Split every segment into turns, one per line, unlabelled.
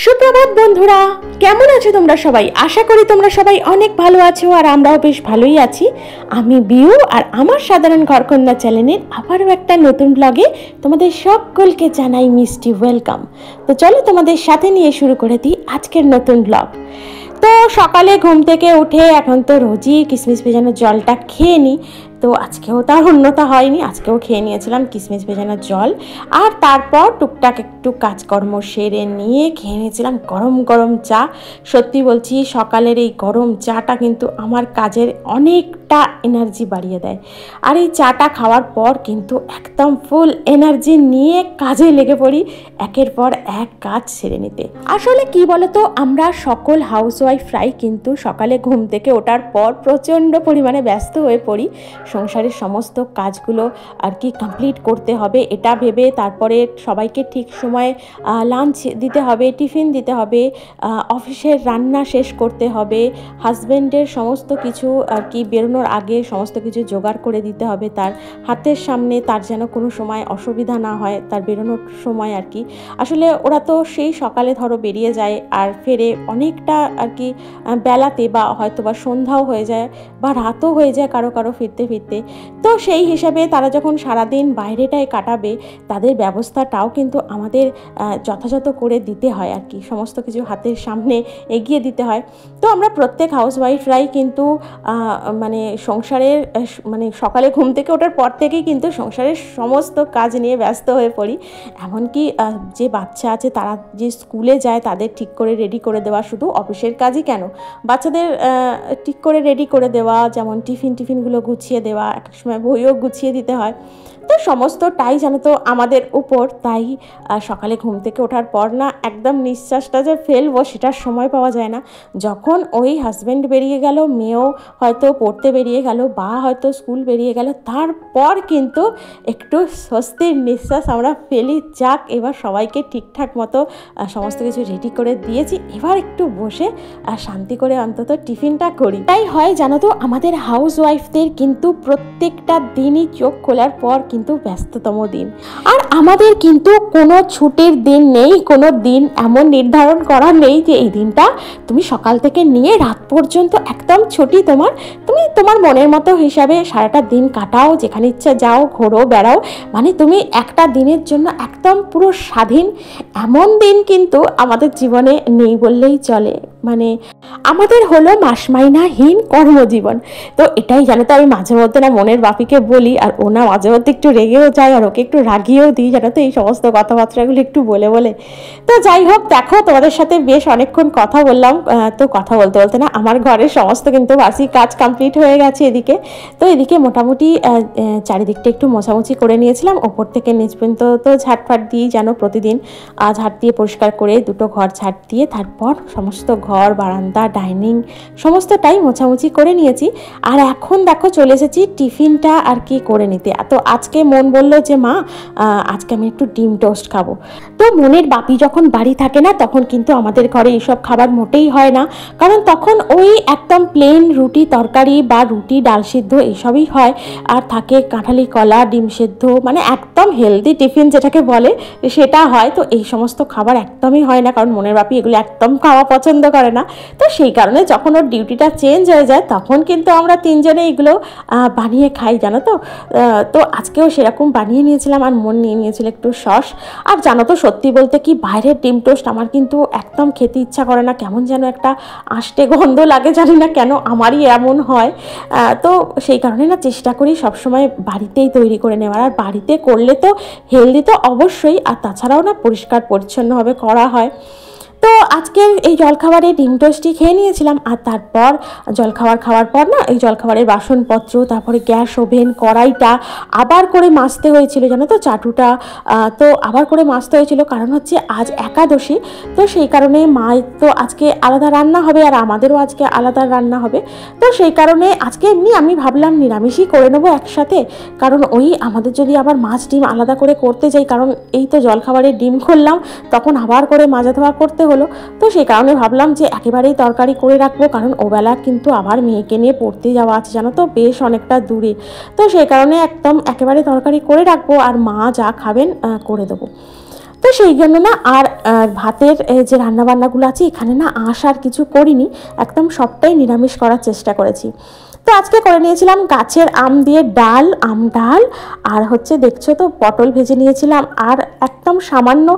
সুপ্রভাত বন্ধুরা, কেমন আছো তোমরা সবাই? আশা করি তোমরা সবাই অনেক ভালো আছো আর আমরাও বেশ ভালোই আছি। আমি বিউ আর আমার সাধারণ ঘরকন্যা চ্যানেলের আবারও একটা নতুন ব্লগে তোমাদের সকলকে জানাই মিষ্টি ওয়েলকাম। তো চলো তোমাদের সাথে নিয়ে শুরু করে দিই আজকের নতুন ব্লগ। তো সকালে ঘুম থেকে উঠে এখন তো রোজই কিশমিশ ভেজানোর জলটা খেয়ে নিই। তো আজকেও তার অন্যতা হয়নি, আজকেও খেয়ে নিয়েছিলাম কিশমিশ ভেজানোর জল। আর তারপর টুকটাক একটু কাজকর্ম সেরে নিয়ে খেয়ে নিয়েছিলাম গরম গরম চা। সত্যি বলছি, সকালের এই গরম চাটা কিন্তু আমার কাজের অনেকটা এনার্জি বাড়িয়ে দেয়। আর এই চাটা খাওয়ার পর কিন্তু একদম ফুল এনার্জি নিয়ে কাজে লেগে পড়ি, একের পর এক কাজ সেরে নিতে। আসলে কি বলতো, আমরা সকল হাউসওয়াইফরাই কিন্তু সকালে ঘুম থেকে ওঠার পর প্রচণ্ড পরিমাণে ব্যস্ত হয়ে পড়ি। সংসারের সমস্ত কাজগুলো আর কি কমপ্লিট করতে হবে এটা ভেবে, তারপরে সবাইকে ঠিক সময়ে লাঞ্চ দিতে হবে, টিফিন দিতে হবে, অফিসের রান্না শেষ করতে হবে, হাজব্যান্ডের সমস্ত কিছু আর কি বেরোনোর আগে সমস্ত কিছু জোগাড় করে দিতে হবে তার হাতের সামনে, তার যেন কোনো সময় অসুবিধা না হয় তার বেরোনোর সময় আর কি। আসলে ওরা তো সেই সকালে ধরো বেরিয়ে যায় আর ফেরে অনেকটা আর কি বেলাতে, বা হয়তো বা সন্ধ্যাও হয়ে যায় বা রাতও হয়ে যায় কারো কারো ফিরতে ফিরতে। তো সেই হিসাবে তারা যখন সারাদিন বাইরেটায় কাটাবে, তাদের ব্যবস্থাটাও কিন্তু আমাদের যথাযথ করে দিতে হয় আর কি, সমস্ত কিছু হাতের সামনে এগিয়ে দিতে হয়। তো আমরা প্রত্যেক হাউসওয়াইফরাই কিন্তু মানে সংসারের মানে সকালে ঘুম থেকে ওঠার পর থেকেই কিন্তু সংসারের সমস্ত কাজ নিয়ে ব্যস্ত হয়ে পড়ি। এমনকি যে বাচ্চা আছে তারা যে স্কুলে যায় তাদের ঠিক করে রেডি করে দেওয়া, শুধু অফিসের কাজই কেন, বাচ্চাদের ঠিক করে রেডি করে দেওয়া, যেমন টিফিনগুলো গুছিয়ে দেওয়া, এক সময় বইও গুছিয়ে দিতে হয়। তো সমস্তটাই জানো তো আমাদের উপর। তাই সকালে ঘুম থেকে ওঠার পর না একদম নিঃশ্বাসটা যে ফেলবো সেটার সময় পাওয়া যায় না। যখন ওই হাজব্যান্ড বেরিয়ে গেল, মেয়েও হয়তো পড়তে বেরিয়ে গেল বা হয়তো স্কুল বেরিয়ে গেল, তারপর কিন্তু একটু স্বস্তির নিঃশ্বাস আমরা ফেলি। যাক, এবার সবাইকে ঠিকঠাক মতো সমস্ত কিছু রেডি করে দিয়েছি, এবার একটু বসে শান্তি করে অন্তত টিফিনটা করি। তাই হয় জানো তো, আমাদের হাউস ওয়াইফদের কিন্তু প্রত্যেকটা দিনই চোখ খোলার পর কিন্তু ব্যস্ততম দিন। আর আমাদের কিন্তু কোনো ছুটির দিন নেই, কোনো দিন এমন নির্ধারণ করা নেই যে এই দিনটা তুমি সকাল থেকে নিয়ে রাত পর্যন্ত একদম ছুটি তোমার, তুমি তোমার মনের মতো হিসাবে সারাটা দিন কাটাও, যেখানে ইচ্ছা যাও, ঘোরো, বেড়াও, মানে তুমি একটা দিনের জন্য একদম পুরো স্বাধীন। এমন দিন কিন্তু আমাদের জীবনে নেই বললেই চলে। মানে আমাদের হলো মাসমাইনাহীন কর্মজীবন। তো এটাই জানো তো, আমি মাঝে মধ্যে না মনের বাপিকে বলি, আর ও না মাঝে মধ্যে একটু রেগেও যায়, আর ওকে একটু রাগিয়েও দিই জানো তো এই সমস্ত কথাবার্তাগুলো একটু বলে বলে। তো যাই হোক, দেখো তোমাদের সাথে বেশ অনেকক্ষণ কথা বললাম। তো কথা বলতে বলতে না আমার ঘরের সমস্ত কিন্তু বার্ষিক কাজ কমপ্লিট হয়ে গেছে এদিকে। তো এদিকে মোটামুটি চারিদিকটা একটু মোছামুছি করে নিয়েছিলাম, ওপর থেকে নিচ পর্যন্ত তো ঝাড়ফাট দিই যেন প্রতিদিন, ঝাড় দিয়ে পরিষ্কার করে দুটো ঘর ঝাড় দিয়ে তারপর সমস্ত ঘর, বারান্দা, ডাইনিং সমস্তটাই মোছামুছি করে নিয়েছি। আর এখন দেখো চলে এসেছি টিফিনটা আর কি করে নিতে। তো আজকে মন বললো যে মা আজকে আমি একটু ডিম টোস্ট খাবো। তো মনের বাপি যখন বাড়ি থাকে না, তখন কিন্তু আমাদের ঘরে এইসব খাবার মোটেই হয় না, কারণ তখন ওই একদম প্লেন রুটি তরকারি বা রুটি ডাল সিদ্ধ এইসবই হয়। আর থাকে কাঁঠালি কলা, ডিম সেদ্ধ, মানে একদম হেলদি টিফিন যেটাকে বলে সেটা হয়। তো এই সমস্ত খাবার একদমই হয় না, কারণ মনের বাপি এগুলো একদম খাওয়া পছন্দ করে না। তো সেই কারণে যখন ওর ডিউটিটা চেঞ্জ হয়ে যায় তখন কিন্তু আমরা তিনজনে এগুলো বানিয়ে খাই জানো তো। তো আজকেও সেরকম বানিয়ে নিয়েছিলাম, আর মন নিয়ে নিয়েছিল একটু সস। আর জানো তো, সত্যি বলতে কি, বাইরের ডিম টোস্ট আমার কিন্তু একদম খেতে ইচ্ছা করে না, কেমন যেন একটা আষ্টে গন্ধ লাগে, জানি না কেন, আমারই এমন হয়। তো সেই কারণে না চেষ্টা করি সবসময় বাড়িতেই তৈরি করে নেওয়ার। আর বাড়িতে করলে তো হেলদি তো অবশ্যই, আর তাছাড়াও না পরিষ্কার পরিচ্ছন্নভাবে করা হয়। তো আজকের এই জলখাবারে ডিম টোস্টটি খেয়ে নিয়েছিলাম। আর তারপর খাওয়ার পর না এই জলখাবারের বাসনপত্র, তারপরে গ্যাস ওভেন, কড়াইটা আবার করে মাজতে হয়েছিল জানো তো, চাটুটা তো আবার করে মাজতে হয়েছিল, কারণ হচ্ছে আজ একাদশী। তো সেই কারণে মায়ের তো আজকে আলাদা রান্না হবে, আর আমাদেরও আজকে আলাদা রান্না হবে। তো সেই কারণে আজকে এমনি আমি ভাবলাম নিরামিষই করে নেবো একসাথে, কারণ ওই আমাদের যদি আবার মাছ ডিম আলাদা করে করতে যাই, কারণ এই তো জলখাবারের ডিম খুললাম, তখন আবার করে মাজা ধোয়া করতে হলো। তো সেই কারণে ভাবলাম যে একেবারেই তরকারি করে রাখবো, কারণ ওবেলা কিন্তু আবার মেয়েকে নিয়ে পড়তে যাওয়া আছে জানো তো, বেশ অনেকটা দূরে। তো সেই কারণে একদম একেবারে তরকারি করে রাখবো, আর মা যা খাবেন করে দেবো। তো তো সেই জন্য না আর ভাতের যে রান্নাবান্নাগুলো আছে এখানে না আঁশ আর কিছু করিনি, একদম সবটাই নিরামিষ করার চেষ্টা করেছি। তো আজকে করে নিয়েছিলাম গাছের আম দিয়ে ডাল, আম ডাল, আর হচ্ছে দেখছো তো পটল ভেজে নিয়েছিলাম, আর একদম সামান্য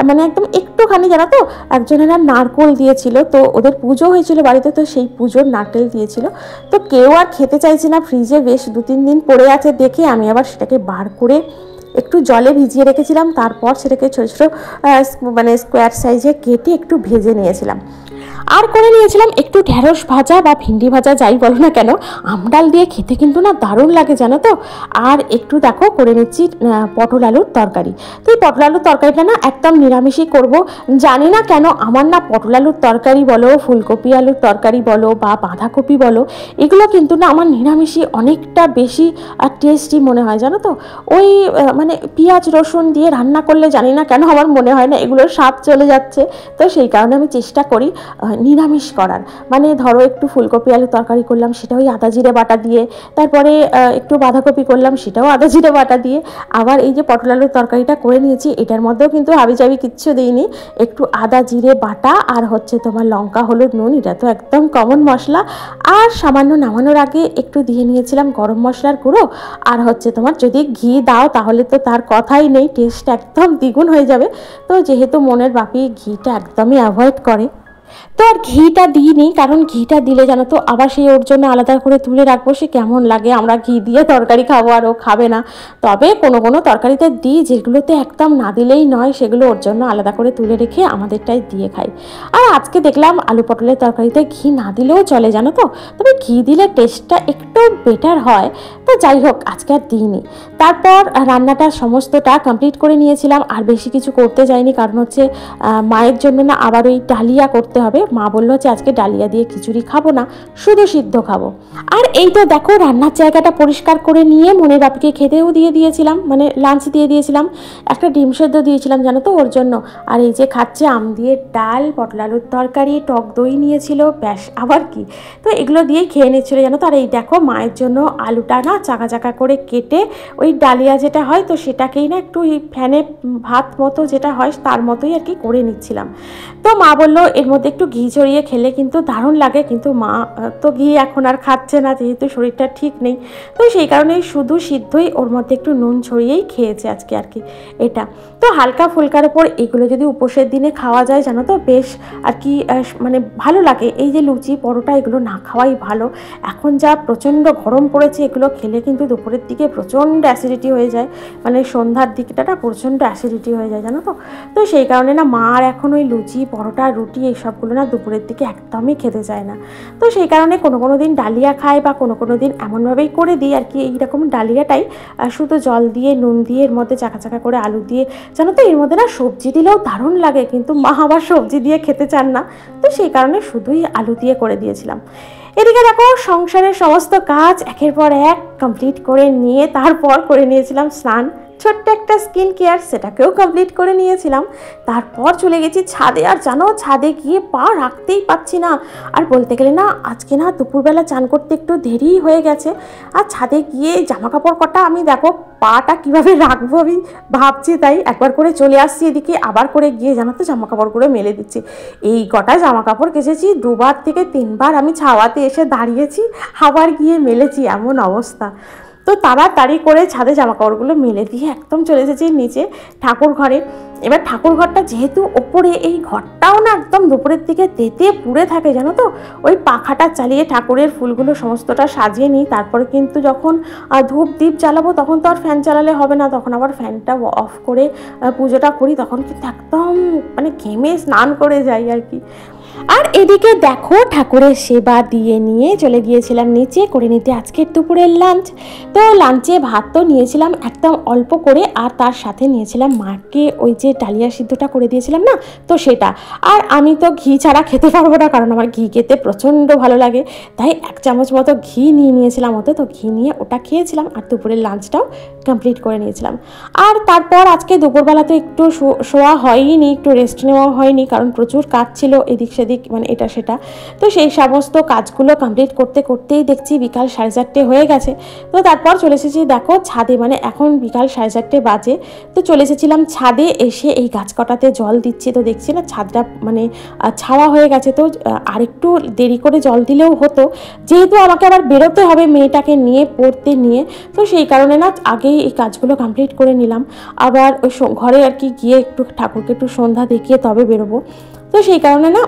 মানে একদম একটুখানি জানো তো একজনেরা নারকেল দিয়েছিল, তো ওদের পুজো হয়েছিল বাড়িতে, তো সেই পুজোর নারকেল দিয়েছিল। তো কেউ আর খেতে চাইছে না, ফ্রিজে বেশ 2-3 দিন পড়ে আছে দেখে আমি আবার সেটাকে বার করে একটু জলে ভিজিয়ে রেখেছিলাম, তারপর সেটাকে ছোটো ছোটো মানে স্কোয়ার সাইজে কেটে একটু ভেজে নিয়েছিলাম। আর করে নিয়েছিলাম একটু ঢেঁড়স ভাজা বা ভিন্ডি ভাজা যাই বলো না কেন, আমডাল দিয়ে খেতে কিন্তু না দারুণ লাগে জানো তো। আর একটু দেখো করে নিচ্ছি পটল আলুর তরকারি। তো এই পটল আলুর তরকারিটা না একদম নিরামিষই করব। জানি না কেন আমার না পটল আলুর তরকারি বলো, ফুলকপি আলুর তরকারি বলো বা বাঁধাকপি বলো, এগুলো কিন্তু না আমার নিরামিষই অনেকটা বেশি টেস্টি মনে হয় জানো তো। ওই মানে পেঁয়াজ রসুন দিয়ে রান্না করলে জানি না কেন আমার মনে হয় না এগুলোর স্বাদ চলে যাচ্ছে। তো সেই কারণে আমি চেষ্টা করি নিরামিষ করার। মানে ধরো একটু ফুলকপি আলু তরকারি করলাম, সেটা ওই আদা জিরে বাটা দিয়ে, তারপরে একটু বাঁধাকপি করলাম, সেটাও আদা জিরে বাটা দিয়ে। আবার এই যে পটল আলুর তরকারিটা করে নিয়েছি, এটার মধ্যেও কিন্তু হাবিজাবি কিচ্ছু দিইনি, একটু আদা জিরে বাটা আর হচ্ছে তোমার লঙ্কা হলুদ নুন, এটা তো একদম কমন মশলা। আর সামান্য নামানোর আগে একটু দিয়ে নিয়েছিলাম গরম মশলার গুঁড়ো, আর হচ্ছে তোমার যদি ঘি দাও তাহলে তো তার কথাই নেই, টেস্ট একদম দ্বিগুণ হয়ে যাবে। তো যেহেতু মনের বাপি ঘিটা একদমই অ্যাভয়েড করে, তো আর ঘিটা দিইনি, কারণ ঘিটা দিলে জানো তো আবার সেই ওর জন্য আলাদা করে তুলে রাখবো, সে কেমন লাগে, আমরা ঘি দিয়ে তরকারি খাবো আর ও খাবে না। তবে কোনো কোনো তরকারিতে দিই, যেগুলোতে একদম না দিলেই নয় সেগুলো ওর জন্য আলাদা করে তুলে রেখে আমাদেরটাই দিয়ে খাই। আর আজকে দেখলাম আলু পটলের তরকারিতে ঘি না দিলেও চলে জানো তো, তবে ঘি দিলে টেস্টটা একটু বেটার হয়। তো যাই হোক আজকে আর দিইনি। তারপর রান্নাটা সমস্তটা কমপ্লিট করে নিয়েছিলাম, আর বেশি কিছু করতে যাইনি, কারণ হচ্ছে মায়ের জন্য না আবার ওই ডালিয়া করতে হবে। মা বললো যে আজকে ডালিয়া দিয়ে খিচুড়ি খাবো না, শুধু সিদ্ধ খাবো। আর এই তো দেখো রান্নার জায়গাটা পরিষ্কার করে নিয়ে মনের বাপিকে খেতেও দিয়ে দিয়েছিলাম, মানে লাঞ্চ দিয়ে দিয়েছিলাম, একটা ডিম সেদ্ধ দিয়েছিলাম জানো তো ওর জন্য। আর এই যে খাচ্ছে আম দিয়ে ডাল, পটল আলুর তরকারি, টক দই নিয়েছিল, ব্যাস আবার কি। তো এগুলো দিয়েই খেয়ে নিচ্ছিল জানো তো। আর এই দেখো মায়ের জন্য আলুটা না চাকা চাকা করে কেটে ওই ডালিয়া যেটা হয় তো সেটাকেই না একটু ফ্যানে ভাত মতো যেটা হয় তার মতোই আর কি করে নিচ্ছিলাম। তো মা বললো এর মধ্যে একটু ঘি ছড়িয়ে খেলে কিন্তু দারুণ লাগে, কিন্তু মা তো ঘি এখন আর খাচ্ছে না যেহেতু শরীরটা ঠিক নেই। তো সেই কারণেই শুধু সিদ্ধই ওর মধ্যে একটু নুন ছড়িয়েই খেয়েছে আজকে আর কি এটা। তো হালকা ফুলকার ওপর এগুলো যদি উপোসের দিনে খাওয়া যায় জানো তো বেশ আর কি মানে ভালো লাগে। এই যে লুচি পরোটা এগুলো না খাওয়াই ভালো, এখন যা প্রচণ্ড গরম পড়েছে, এগুলো খেলে কিন্তু দুপুরের দিকে প্রচণ্ড অ্যাসিডিটি হয়ে যায়, মানে সন্ধ্যার দিকটা না প্রচণ্ড অ্যাসিডিটি হয়ে যায় জানো তো। তো সেই কারণে না মা আর এখন ওই লুচি পরোটা রুটি এইসবগুলো না দুপুরের দিকে একদমই খেতে চায় না। তো সেই কারণে কোনো কোনো দিন ডালিয়া খায় বা কোনো কোনো দিন এমনভাবেই করে দিই আর কি। এইরকম ডালিয়াটাই শুধু জল দিয়ে নুন দিয়ে এর মধ্যে চাকা চাকা করে আলু দিয়ে জানো তো, এর মধ্যে না সবজি দিলেও দারুণ লাগে, কিন্তু মা আবার সবজি দিয়ে খেতে চান না, তো সেই কারণে শুধুই আলু দিয়ে করে দিয়েছিলাম। এদিকে দেখো সংসারের সমস্ত কাজ একের পর এক কমপ্লিট করে নিয়ে তারপর করে নিয়েছিলাম স্নান, ছোট্ট একটা স্কিন কেয়ার সেটাকেও কমপ্লিট করে নিয়েছিলাম। তারপর চলে গেছি ছাদে, আর জানো ছাদে গিয়ে পা রাখতেই পাচ্ছি না। আর বলতে গেলে না আজকে না দুপুরবেলা চান করতে একটু দেরি হয়ে গেছে, আর ছাদে গিয়ে জামা কাপড় কটা আমি দেখো পাটা কীভাবে রাখবো আমি ভাবছি, তাই একবার করে চলে আসছি এদিকে, আবার করে গিয়ে জানো তো জামা কাপড়গুলো মেলে দিচ্ছি। এই কটা জামা কাপড় কেচেছি 2বার থেকে 3বার আমি ছাওয়াতে এসে দাঁড়িয়েছি, আবার গিয়ে মেলেছি, এমন অবস্থা। তো তাড়াতাড়ি করে ছাদে জামা কাপড়গুলো মেলে দিয়ে একদম চলে এসেছি নিচে ঠাকুর ঘরে। এবার ঠাকুর ঘরটা যেহেতু ওপরে, এই ঘরটাও না একদম দুপুরের দিকে তেতে পুড়ে থাকে জানো তো। ওই পাখাটা চালিয়ে ঠাকুরের ফুলগুলো সমস্তটা সাজিয়ে নিই, তারপরে কিন্তু যখন ধূপ দ্বীপ জ্বালাবো তখন তো আর ফ্যান চালালে হবে না, তখন আবার ফ্যানটা অফ করে পুজোটা করি, তখন কিন্তু একদম মানে ঘেমে স্নান করে যাই আর কি। আর এদিকে দেখো ঠাকুরের সেবা দিয়ে নিয়ে চলে গিয়েছিলাম নিচে করে নিতে আজকের দুপুরের লাঞ্চ। তো লাঞ্চে ভাত তো নিয়েছিলাম একদম অল্প করে, আর তার সাথে নিয়েছিলাম মাকে ওই যে ডালিয়া সিদ্ধটা করে দিয়েছিলাম না, তো সেটা। আর আমি তো ঘি ছাড়া খেতে পারবো না, কারণ আমার ঘি খেতে প্রচণ্ড ভালো লাগে, তাই 1 চামচ মতো ঘি নিয়ে নিয়েছিলাম ওতে। তো ঘি নিয়ে ওটা খেয়েছিলাম, আর দুপুরের লাঞ্চটাও কমপ্লিট করে নিয়েছিলাম। আর তারপর আজকে দুপুরবেলা তো একটু শোয়া হয়নি, একটু রেস্ট নেওয়া হয়নি, কারণ প্রচুর কাজ ছিল এদিক সেদিক সেদিক মানে এটা সেটা। তো সেই সমস্ত কাজগুলো কমপ্লিট করতে করতেই দেখছি বিকাল 4:30 হয়ে গেছে। তো তারপর চলে এসেছি দেখো ছাদে, মানে এখন বিকাল 4:30 বাজে। তো চলে এসেছিলাম ছাদে, এসে এই গাছ কটাতে জল দিচ্ছি। তো দেখছি না ছাদটা মানে ছাওয়া হয়ে গেছে, তো আরেকটু দেরি করে জল দিলেও হতো, যেহেতু আমাকে আবার বেরোতে হবে মেয়েটাকে নিয়ে পড়তে নিয়ে, তো সেই কারণে না আগেই এই কাজগুলো কমপ্লিট করে নিলাম। আবার ওই ঘরে আর কি গিয়ে একটু ঠাকুরকে একটু সন্ধ্যা দেখিয়ে তবে বেরোবো। তো সেই কারণে না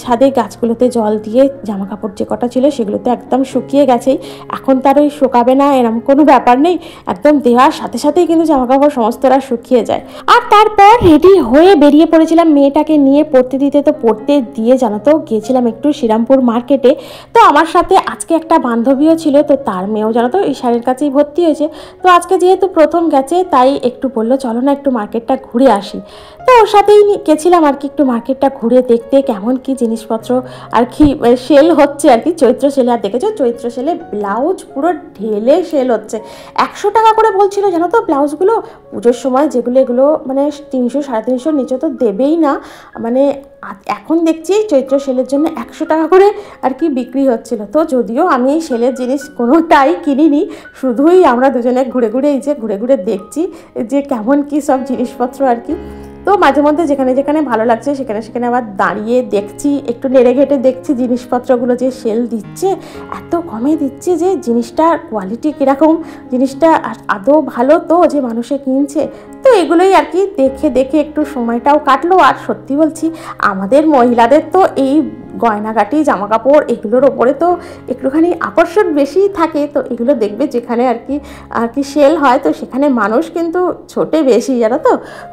ছাদে গাছগুলোতে জল দিয়ে জামা কাপড় যে কটা ছিল সেগুলোতে একদম শুকিয়ে গেছেই। এখন তার ওই শুকাবে না এরকম কোনো ব্যাপার নেই, একদম দেওয়ার সাথে সাথেই কিন্তু জামা কাপড় সমস্তটা শুকিয়ে যায়। আর তারপর রেডি হয়ে বেরিয়ে পড়েছিলাম মেয়েটাকে নিয়ে পড়তে দিতে। তো পড়তে দিয়ে জানো তো গিয়েছিলাম একটু শ্রীরামপুর মার্কেটে। তো আমার সাথে আজকে একটা বান্ধবীও ছিল, তো তার মেয়েও জানো তো এই শাড়ির কাছেই ভর্তি হয়েছে। তো আজকে যেহেতু প্রথম গেছে তাই একটু বললো চলো না একটু মার্কেটটা ঘুরে আসি। তো ওর সাথেই গেছিলাম আর কি একটু মার্কেটটা ঘুরে দেখতে কেমন কি জিনিসপত্র আর কি সেল হচ্ছে আর কি, চৈত্র সেলে। আর দেখেছো চৈত্র সেলে ব্লাউজ পুরো ঢেলে সেল হচ্ছে, 100 টাকা করে বলছিল জানো তো ব্লাউজগুলো। পুজোর সময় যেগুলো এগুলো মানে 300 350 নিচে তো দেবেই না, মানে এখন দেখছি চৈত্র সেলের জন্য 100 টাকা করে আর কি বিক্রি হচ্ছিল। তো যদিও আমি এই সেলের জিনিস কোনোটাই কিনিনি, শুধুই আমরা দুজনে ঘুরে ঘুরে এই যে ঘুরে ঘুরে দেখছি যে কেমন কি সব জিনিসপত্র আর কি। তো মাঝে মধ্যে যেখানে যেখানে ভালো লাগছে সেখানে সেখানে আবার দাঁড়িয়ে দেখছি, একটু নেড়ে ঘেটে দেখছি জিনিসপত্রগুলো যে সেল দিচ্ছে, এত কমে দিচ্ছে যে জিনিসটার কোয়ালিটি কীরকম, জিনিসটা আদৌ ভালো তো যে মানুষে কিনছে। তো এগুলোই আর কি দেখে দেখে একটু সময়টাও কাটলো। আর সত্যি বলছি আমাদের মহিলাদের তো এই গয়নাগাটি জামা কাপড় এগুলোর ওপরে তো একটুখানি আকর্ষণ বেশি থাকে। তো এগুলো দেখবে যেখানে আর কি সেল হয় তো সেখানে মানুষ কিন্তু ছোটে বেশি জানো তো।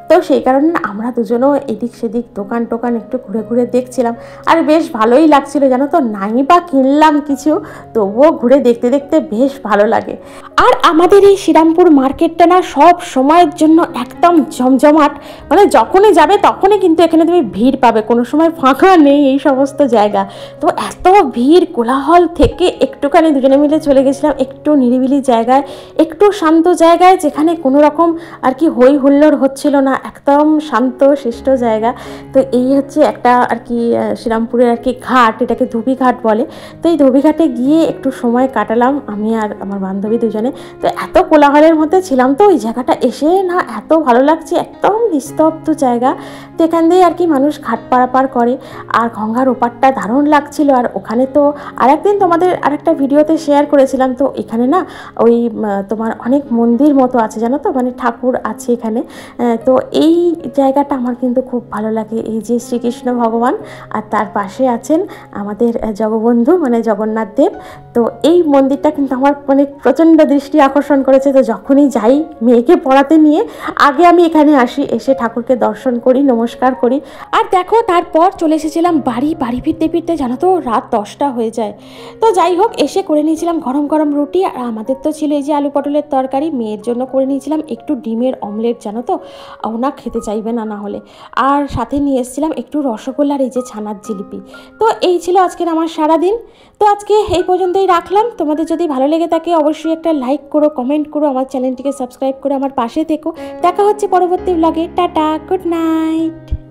তো সেই কারণে আমরা দুজনও এদিক সেদিক দোকান টোকান একটু ঘুরে ঘুরে দেখছিলাম, আর বেশ ভালোই লাগছিল জানো তো। নাই বা কিনলাম কিছু, তবুও ঘুরে দেখতে দেখতে বেশ ভালো লাগে। আর আমাদের এই শ্রীরামপুর মার্কেটটা না সব সময়ের জন্য একদম জমজমাট, মানে যখনই যাবে তখনই কিন্তু এখানে তুমি ভিড় পাবে, কোনো সময় ফাঁকা নেই এই সমস্ত জায়গা। তো এত ভিড় কোলাহল থেকে একটুখানি দুজনে মিলে চলে গেছিলাম একটু নিরিবিলি জায়গায়, একটু শান্ত জায়গায় যেখানে কোনো রকম আর কি হই হুল্লোড় হচ্ছিল না, একদম শান্ত শিষ্ট জায়গা। তো এই হচ্ছে একটা আর কি শ্রীরামপুরের আর কি ঘাট, এটাকে ধুবি ঘাট বলে। তো এই ধুবি ঘাটে গিয়ে একটু সময় কাটালাম আমি আর আমার বান্ধবী দুজনে। তো এত কোলাহলের মধ্যে ছিলাম তো ওই জায়গাটা এসে না এত ভালো লাগছে, একদম নিস্তব্ধ জায়গা। তো এখান দিয়ে আর কি মানুষ ঘাট পারাপার করে, আর গঙ্গার ওপারটা দারুণ লাগছিল। আর ওখানে তো আরেকদিন তোমাদের আরেকটা ভিডিওতে শেয়ার করেছিলাম, তো এখানে না ওই তোমার অনেক মন্দির মতো আছে জানো তো, মানে ঠাকুর আছে এখানে। তো এই জায়গাটা আমার কিন্তু খুব ভালো লাগে, এই যে শ্রীকৃষ্ণ ভগবান আর তার পাশে আছেন আমাদের জগবন্ধু মানে জগন্নাথ দেব। তো এই মন্দিরটা কিন্তু আমার মানে প্রচণ্ড দৃষ্টি আকর্ষণ করেছে। তো যখনই যাই মেয়েকে পড়াতে নিয়ে আগে আমি এখানে আসি, এসে ঠাকুরকে দর্শন করি, নমস্কার করি। আর দেখো তারপর চলে এসেছিলাম বাড়ি ফিরতে ফিরতে জানো তো রাত 10টা হয়ে যায়। তো যাই হোক এসে করে নিয়েছিলাম গরম গরম রুটি, আর আমাদের তো ছিল এই যে আলু পটলের তরকারি, মেয়ের জন্য করে নিয়েছিলাম একটু ডিমের অমলেট জানো তো, ওনা খেতে চাইবে না না হলে। আর সাথে নিয়ে এসেছিলাম একটু রসগোল্লার এই যে ছানার জিলিপি। তো এই ছিল আজকের আমার সারাদিন। তো আজকে এই পর্যন্তই রাখলাম। তোমাদের যদি ভালো লেগে থাকে অবশ্যই একটা লাইক করো, কমেন্ট করো, আমার চ্যানেলটিকে সাবস্ক্রাইব করে আমার পাশে থেকো। দেখা হচ্ছে পরবর্তী ব্লগে। Tata, good night.